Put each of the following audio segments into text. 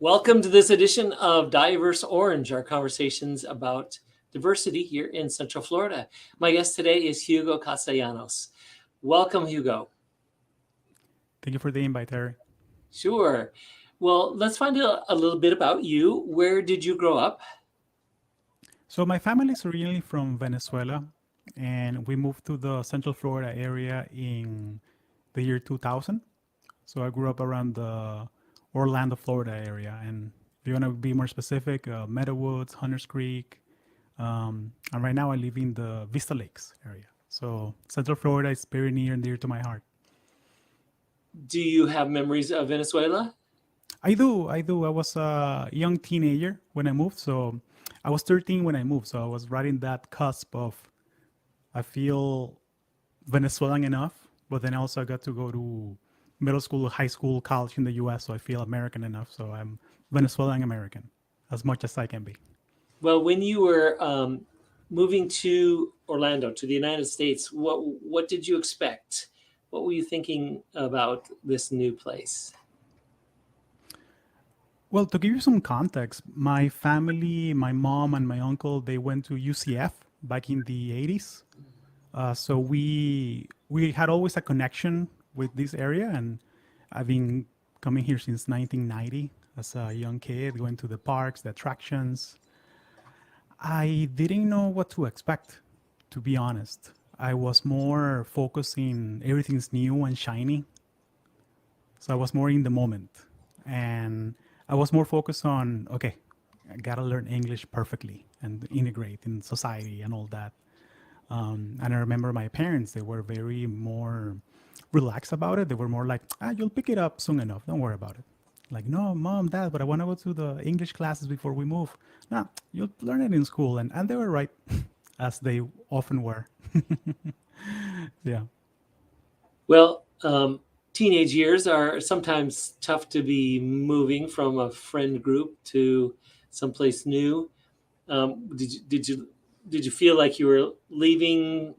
Welcome to this edition of Diverse Orange, our conversations about diversity here in Central Florida. My guest today is Hugo Castellanos. Welcome, Hugo. Thank you for the invite, Terry. Sure. Well, let's find out a little bit about you. Where did you grow up? So my family is originally from Venezuela, and we moved to the Central Florida area in the year 2000. So I grew up around the Orlando, Florida area, and if you want to be more specific, Meadowwoods, Hunters Creek, and right now I live in the Vista Lakes area. So Central Florida is very near and dear to my heart. Do you have memories of Venezuela? I do. I was a young teenager when I moved, so I was 13 when I moved, so I was right in that cusp of I feel Venezuelan enough, but then also I got to go to middle school, high school, college in the US, so I feel American enough. So I'm Venezuelan American as much as I can be. Well, when you were moving to Orlando, to the United States, what did you expect? What were you thinking about this new place? Well, to give you some context, my family, my mom and my uncle, they went to UCF back in the 80s. So we had always a connection with this area, and I've been coming here since 1990 as a young kid, going to the parks, the attractions. I didn't know what to expect, to be honest. I was more focusing everything's new and shiny, so I was more in the moment, and I was more focused on okay, I gotta learn English perfectly and integrate in society and all that. And I remember my parents; they were very more relaxed about it. They were more like, "You'll pick it up soon enough. Don't worry about it." Like, no, mom, dad, but I want to go to the English classes before we move. No, you'll learn it in school, and they were right, as they often were. Yeah. Well, teenage years are sometimes tough to be moving from a friend group to someplace new. Did you feel like you were leaving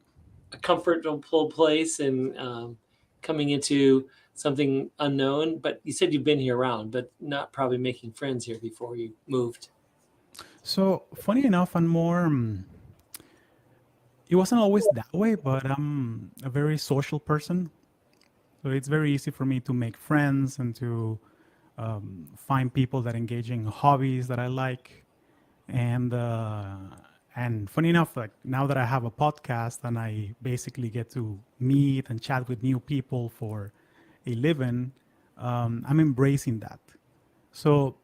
a comfortable place and coming into something unknown? But you said you've been here around, but not probably making friends here before you moved. So funny enough, and more, it wasn't always that way, but I'm a very social person. So it's very easy for me to make friends and to find people that engage in hobbies that I like. And funny enough, like now that I have a podcast and I basically get to meet and chat with new people for a living, I'm embracing that. So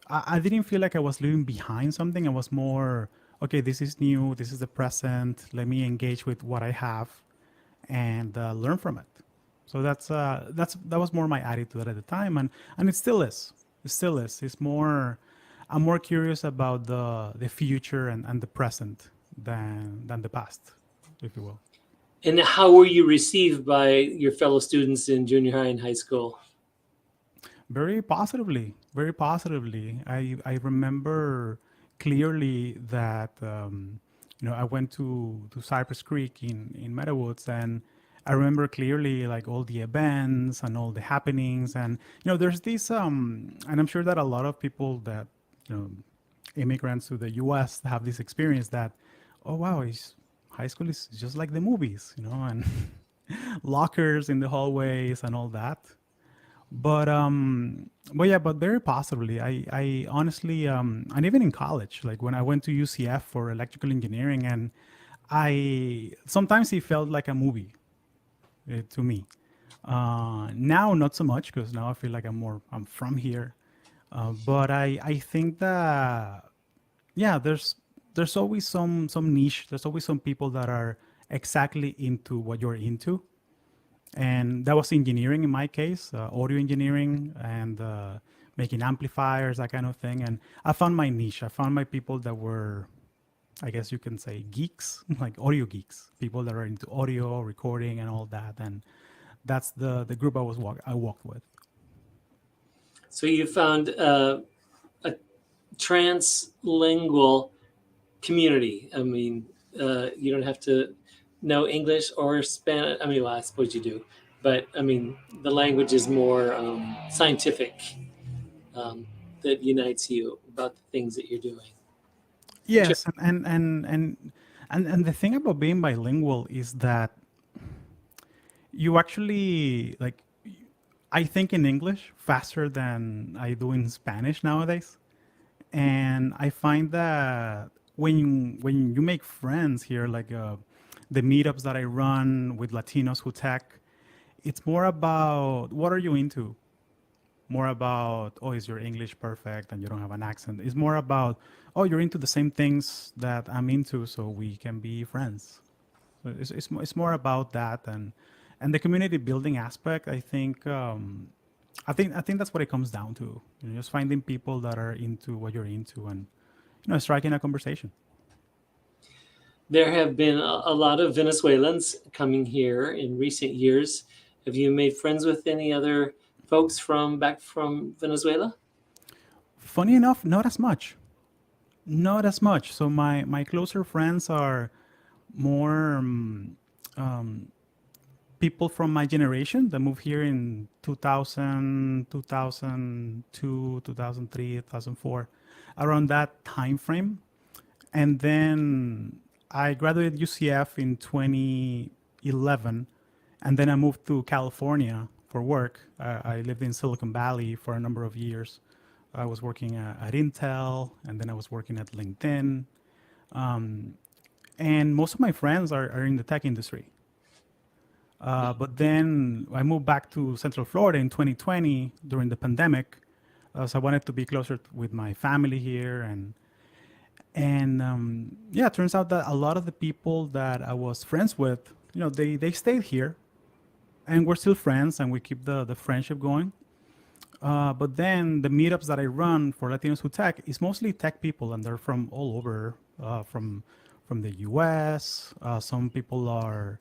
I didn't feel like I was leaving behind something. I was more, okay, this is new, this is the present. Let me engage with what I have and learn from it. So that was more my attitude at the time, and it still is. It still is. It's more. I'm more curious about the future and the present than the past, if you will. And how were you received by your fellow students in junior high and high school? Very positively, very positively. I remember clearly that I went to Cypress Creek in Meadowwoods, and I remember clearly like all the events and all the happenings, and there's this and I'm sure that a lot of people that you know immigrants to the U.S. have this experience that oh wow, high school is just like the movies, and lockers in the hallways and all that. But yeah, but very possibly. I honestly, and even in college, like when I went to UCF for electrical engineering, and I sometimes it felt like a movie to me. Now, not so much because now I feel like I'm from here. But I think that yeah, there's always some niche. There's always some people that are exactly into what you're into, and that was engineering in my case, audio engineering and making amplifiers, that kind of thing. And I found my niche. I found my people that were, I guess you can say, geeks, like audio geeks, people that are into audio recording and all that. And that's the group I walked with. So you found a translingual community. I mean, you don't have to know English or Spanish. I mean, well, I suppose you do, but I mean, the language is more scientific. Um, that unites you about the things that you're doing. Interesting. Yes, and the thing about being bilingual is that you actually like I think in English faster than I do in Spanish nowadays. And I find that when you make friends here, like the meetups that I run with Latinos Who Tech, it's more about what are you into? More about, oh, is your English perfect and you don't have an accent? It's more about, oh, you're into the same things that I'm into, so we can be friends. So it's more about that and the community building aspect. I think that's what it comes down to. Just finding people that are into what you're into and striking a conversation. There have been a lot of Venezuelans coming here in recent years. Have you made friends with any other folks from back from Venezuela? Funny enough, not as much. Not as much. So my closer friends are more people from my generation that moved here in 2000, 2002, 2003, 2004, around that time frame. And then I graduated UCF in 2011, and then I moved to California for work. I lived in Silicon Valley for a number of years. I was working at Intel, and then I was working at LinkedIn. Um, and most of my friends are in the tech industry. But then I moved back to Central Florida in 2020 during the pandemic. So I wanted to be closer with my family here, and yeah, it turns out that a lot of the people that I was friends with, they stayed here, and we're still friends, and we keep the friendship going. But then the meetups that I run for Latinos Who Tech is mostly tech people, and they're from all over, from the U.S. Some people are,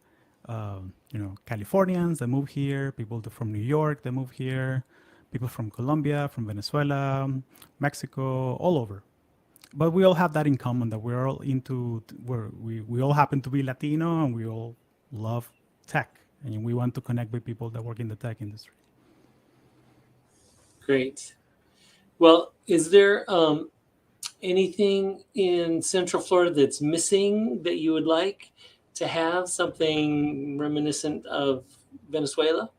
Californians that move here. People from New York that move here. People from Colombia, from Venezuela, Mexico, all over. But we all have that in common that we're all we all happen to be Latino and we all love tech and we want to connect with people that work in the tech industry. Great. Well, is there anything in Central Florida that's missing that you would like to have, something reminiscent of Venezuela?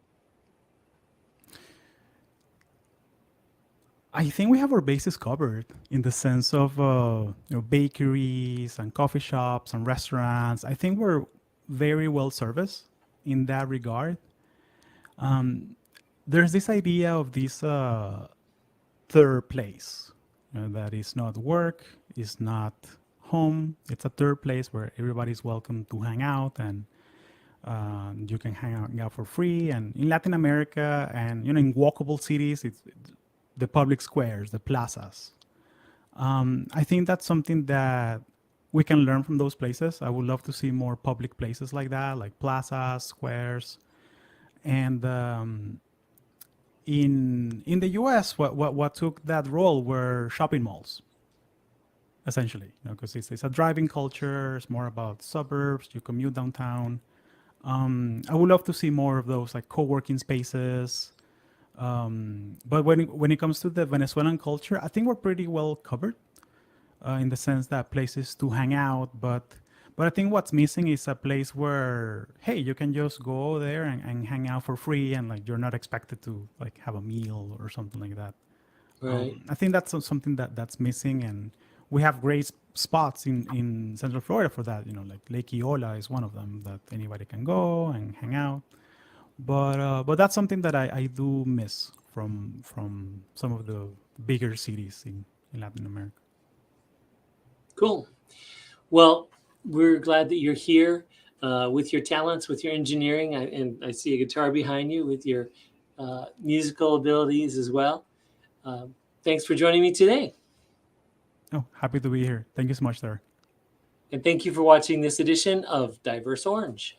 I think we have our bases covered in the sense of bakeries and coffee shops and restaurants. I think we're very well serviced in that regard. There's this idea of this third place that is not work, is not home. It's a third place where everybody's welcome to hang out and you can hang out for free. And in Latin America and in walkable cities, it's the public squares, the plazas. I think that's something that we can learn from those places. I would love to see more public places like that, like plazas, squares, and in the U.S., what took that role were shopping malls, essentially, because it's a driving culture. It's more about suburbs. You commute downtown. I would love to see more of those, like co-working spaces. But when it comes to the Venezuelan culture, I think we're pretty well covered in the sense that places to hang out. But I think what's missing is a place where, hey, you can just go there and hang out for free, and like you're not expected to like have a meal or something like that. Right. I think that's something that's missing, and we have great spots in Central Florida for that. Like Lake Eola is one of them that anybody can go and hang out. But that's something that I do miss from some of the bigger cities in Latin America. Cool. Well, we're glad that you're here with your talents, with your engineering, and I see a guitar behind you with your musical abilities as well. Thanks for joining me today. Oh, happy to be here. Thank you so much, sir. And thank you for watching this edition of Diverse Orange.